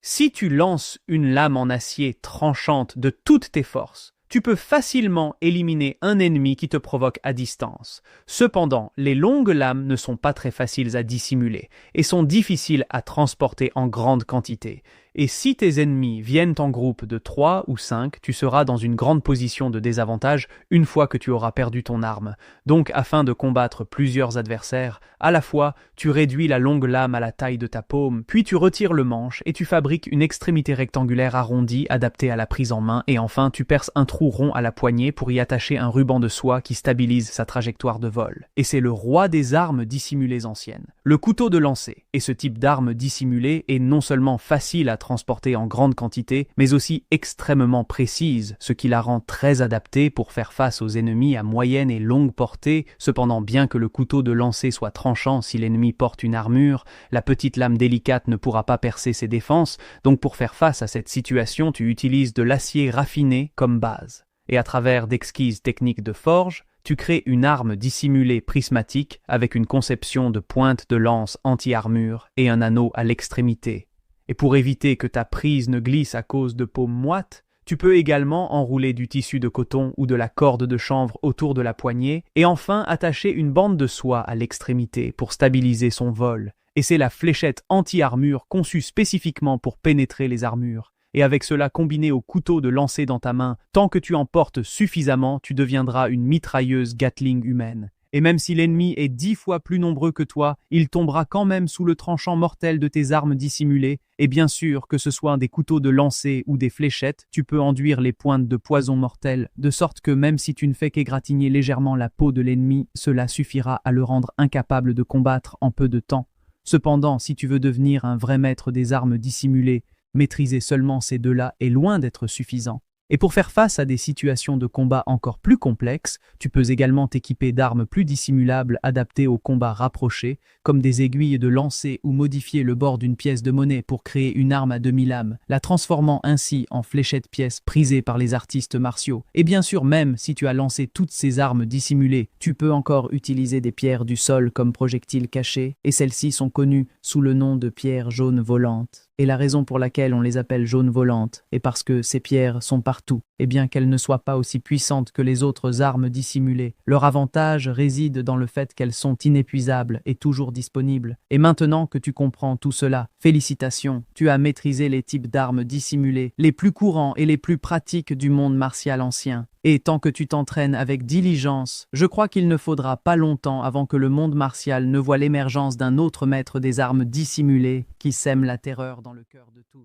Si tu lances une lame en acier tranchante de toutes tes forces, tu peux facilement éliminer un ennemi qui te provoque à distance. Cependant, les longues lames ne sont pas très faciles à dissimuler et sont difficiles à transporter en grande quantité. Et si tes ennemis viennent en groupe de 3 ou 5, tu seras dans une grande position de désavantage une fois que tu auras perdu ton arme. Donc, afin de combattre plusieurs adversaires, à la fois, tu réduis la longue lame à la taille de ta paume, puis tu retires le manche et tu fabriques une extrémité rectangulaire arrondie adaptée à la prise en main, et enfin, tu perces un trou rond à la poignée pour y attacher un ruban de soie qui stabilise sa trajectoire de vol. Et c'est le roi des armes dissimulées anciennes, le couteau de lancer. Et ce type d'arme dissimulée est non seulement facile à transportée en grande quantité, mais aussi extrêmement précise, ce qui la rend très adaptée pour faire face aux ennemis à moyenne et longue portée. Cependant, bien que le couteau de lancer soit tranchant si l'ennemi porte une armure, la petite lame délicate ne pourra pas percer ses défenses, donc pour faire face à cette situation, tu utilises de l'acier raffiné comme base. Et à travers d'exquises techniques de forge, tu crées une arme dissimulée prismatique avec une conception de pointe de lance anti-armure et un anneau à l'extrémité. Et pour éviter que ta prise ne glisse à cause de paumes moites, tu peux également enrouler du tissu de coton ou de la corde de chanvre autour de la poignée et enfin attacher une bande de soie à l'extrémité pour stabiliser son vol. Et c'est la fléchette anti-armure conçue spécifiquement pour pénétrer les armures. Et avec cela combiné au couteau de lancer dans ta main, tant que tu en portes suffisamment, tu deviendras une mitrailleuse Gatling humaine. Et même si l'ennemi est 10 fois plus nombreux que toi, il tombera quand même sous le tranchant mortel de tes armes dissimulées, et bien sûr, que ce soit des couteaux de lancer ou des fléchettes, tu peux enduire les pointes de poison mortel, de sorte que même si tu ne fais qu'égratigner légèrement la peau de l'ennemi, cela suffira à le rendre incapable de combattre en peu de temps. Cependant, si tu veux devenir un vrai maître des armes dissimulées, maîtriser seulement ces deux-là est loin d'être suffisant. Et pour faire face à des situations de combat encore plus complexes, tu peux également t'équiper d'armes plus dissimulables adaptées au combat rapproché, comme des aiguilles de lancer ou modifier le bord d'une pièce de monnaie pour créer une arme à demi-lame, la transformant ainsi en fléchette pièce prisée par les artistes martiaux. Et bien sûr, même si tu as lancé toutes ces armes dissimulées, tu peux encore utiliser des pierres du sol comme projectiles cachés, et celles-ci sont connues sous le nom de pierres jaunes volantes. Et la raison pour laquelle on les appelle jaunes volantes est parce que ces pierres sont partout, et bien qu'elles ne soient pas aussi puissantes que les autres armes dissimulées, leur avantage réside dans le fait qu'elles sont inépuisables et toujours disponibles. Et maintenant que tu comprends tout cela, félicitations, tu as maîtrisé les types d'armes dissimulées, les plus courants et les plus pratiques du monde martial ancien. Et tant que tu t'entraînes avec diligence, je crois qu'il ne faudra pas longtemps avant que le monde martial ne voie l'émergence d'un autre maître des armes dissimulées qui sème la terreur dans le cœur de tous.